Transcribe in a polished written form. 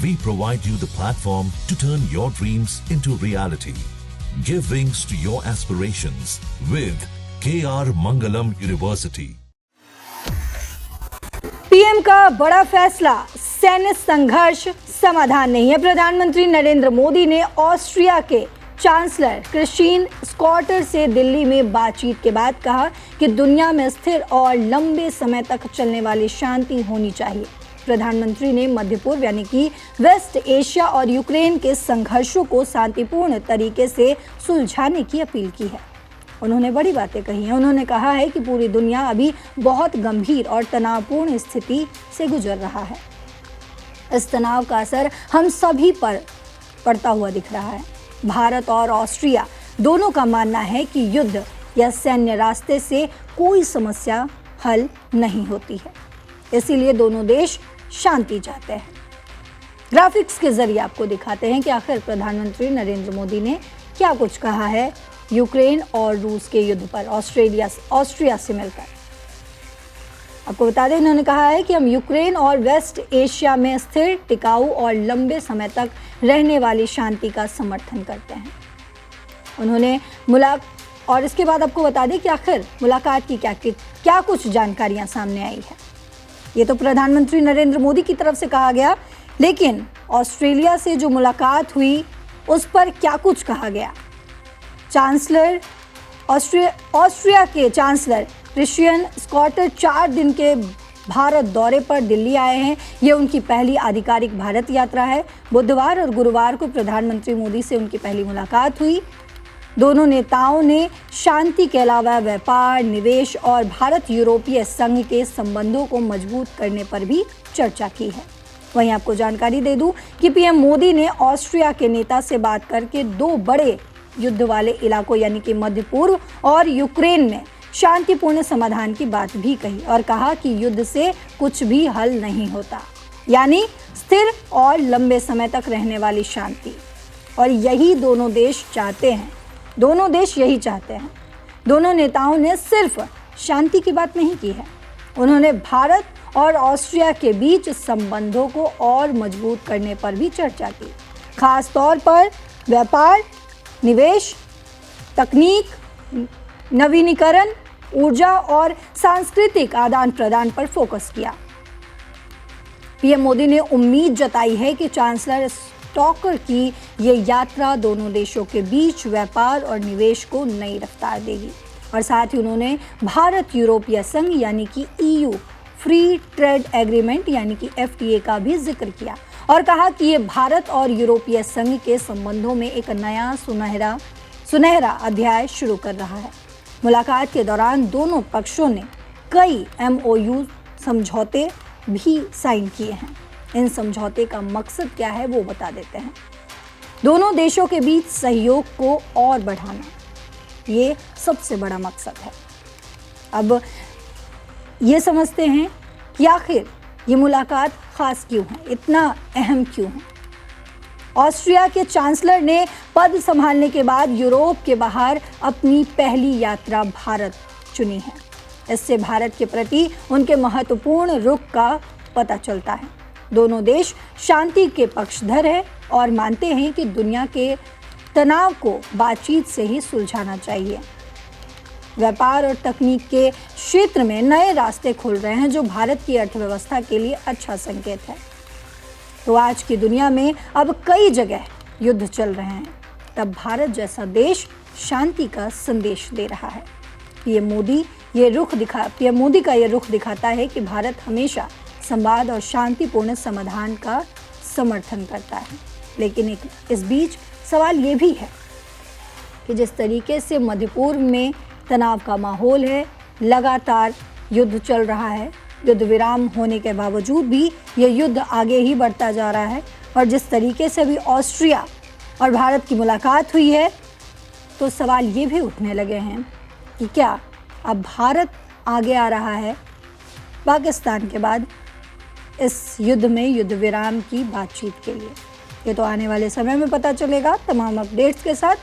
We provide you the platform to turn your dreams into reality. Give wings to your aspirations with KR Mangalam University. PM का बड़ा फैसला, सैन्य संघर्ष समाधान नहीं है। प्रधानमंत्री नरेंद्र मोदी ने ऑस्ट्रिया के चांसलर क्रिस्टीन स्कॉटर से दिल्ली में बातचीत के बाद कहा कि दुनिया में स्थिर और लंबे समय तक चलने वाली शांति होनी चाहिए। प्रधानमंत्री ने मध्य पूर्व यानी कि वेस्ट एशिया और यूक्रेन के संघर्षों को शांतिपूर्ण तरीके से सुलझाने की अपील की है। उन्होंने बड़ी बातें कही हैं। उन्होंने कहा है कि पूरी दुनिया अभी बहुत गंभीर और तनावपूर्ण स्थिति से गुजर रहा है। इस तनाव का असर हम सभी पर पड़ता हुआ दिख रहा है। भारत और ऑस्ट्रिया दोनों का मानना है कि युद्ध या सैन्य रास्ते से कोई समस्या हल नहीं होती है, इसीलिए दोनों देश शांति चाहते हैं। ग्राफिक्स के जरिए आपको दिखाते हैं कि आखिर प्रधानमंत्री नरेंद्र मोदी ने क्या कुछ कहा है यूक्रेन और रूस के युद्ध पर ऑस्ट्रिया से मिलकर। आपको बता दें, इन्होंने कहा है कि हम यूक्रेन और वेस्ट एशिया में स्थिर, टिकाऊ और लंबे समय तक रहने वाली शांति का समर्थन करते हैं। उन्होंने और इसके बाद आपको बता दें कि आखिर मुलाकात की क्या कुछ जानकारियां सामने आई है। ये तो प्रधानमंत्री नरेंद्र मोदी की तरफ से कहा गया, लेकिन ऑस्ट्रेलिया से जो मुलाकात हुई उस पर क्या कुछ कहा गया। ऑस्ट्रिया के चांसलर क्रिस्टीन स्कॉटर 4 दिन के भारत दौरे पर दिल्ली आए हैं। ये उनकी पहली आधिकारिक भारत यात्रा है। बुधवार और गुरुवार को प्रधानमंत्री मोदी से उनकी पहली मुलाकात हुई। दोनों नेताओं ने शांति के अलावा व्यापार, निवेश और भारत यूरोपीय संघ के संबंधों को मजबूत करने पर भी चर्चा की है। वहीं आपको जानकारी दे दूं कि पीएम मोदी ने ऑस्ट्रिया के नेता से बात करके 2 बड़े युद्ध वाले इलाकों यानी कि मध्य पूर्व और यूक्रेन में शांतिपूर्ण समाधान की बात भी कही और कहा कि युद्ध से कुछ भी हल नहीं होता, यानी स्थिर और लंबे समय तक रहने वाली शांति। और यही दोनों देश चाहते हैं। दोनों नेताओं ने सिर्फ शांति की बात नहीं की है, उन्होंने भारत और ऑस्ट्रिया के बीच संबंधों को और मजबूत करने पर भी चर्चा की। खास तौर पर व्यापार, निवेश, तकनीक, नवीनीकरण, ऊर्जा और सांस्कृतिक आदान प्रदान पर फोकस किया। पीएम मोदी ने उम्मीद जताई है कि चांसलर स्टॉकर की ये यात्रा दोनों देशों के बीच व्यापार और निवेश को नई रफ्तार देगी। और साथ ही उन्होंने भारत यूरोपीय संघ यानी कि EU फ्री ट्रेड एग्रीमेंट यानी कि FTA का भी जिक्र किया और कहा कि ये भारत और यूरोपीय संघ के संबंधों में एक नया सुनहरा अध्याय शुरू कर रहा है। मुलाकात के दौरान दोनों पक्षों ने कई MOU समझौते भी साइन किए हैं। इन समझौते का मकसद क्या है वो बता देते हैं। दोनों देशों के बीच सहयोग को और बढ़ाना, ये सबसे बड़ा मकसद है। अब ये समझते हैं कि आखिर ये मुलाकात खास क्यों है, इतना अहम क्यों है। ऑस्ट्रिया के चांसलर ने पद संभालने के बाद यूरोप के बाहर अपनी पहली यात्रा भारत चुनी है। इससे भारत के प्रति उनके महत्वपूर्ण रुख का पता चलता है। दोनों देश शांति के पक्षधर हैं और मानते हैं कि दुनिया के तनाव को बातचीत से ही सुलझाना चाहिए। व्यापार और तकनीक के क्षेत्र में नए रास्ते खुल रहे हैं, जो भारत की अर्थव्यवस्था के लिए अच्छा संकेत है। तो आज की दुनिया में अब कई जगह युद्ध चल रहे हैं, तब भारत जैसा देश शांति का संदेश दे रहा है। पीएम मोदी का ये रुख दिखाता है कि भारत हमेशा संवाद और शांतिपूर्ण समाधान का समर्थन करता है। लेकिन इस बीच सवाल ये भी है कि जिस तरीके से मध्य पूर्व में तनाव का माहौल है, लगातार युद्ध चल रहा है, युद्ध विराम होने के बावजूद भी ये युद्ध आगे ही बढ़ता जा रहा है। और जिस तरीके से अभी ऑस्ट्रिया और भारत की मुलाकात हुई है, तो सवाल ये भी उठने लगे हैं कि क्या अब भारत आगे आ रहा है पाकिस्तान के बाद इस युद्ध में युद्ध विराम की बातचीत के लिए। ये तो आने वाले समय में पता चलेगा। तमाम अपडेट्स के साथ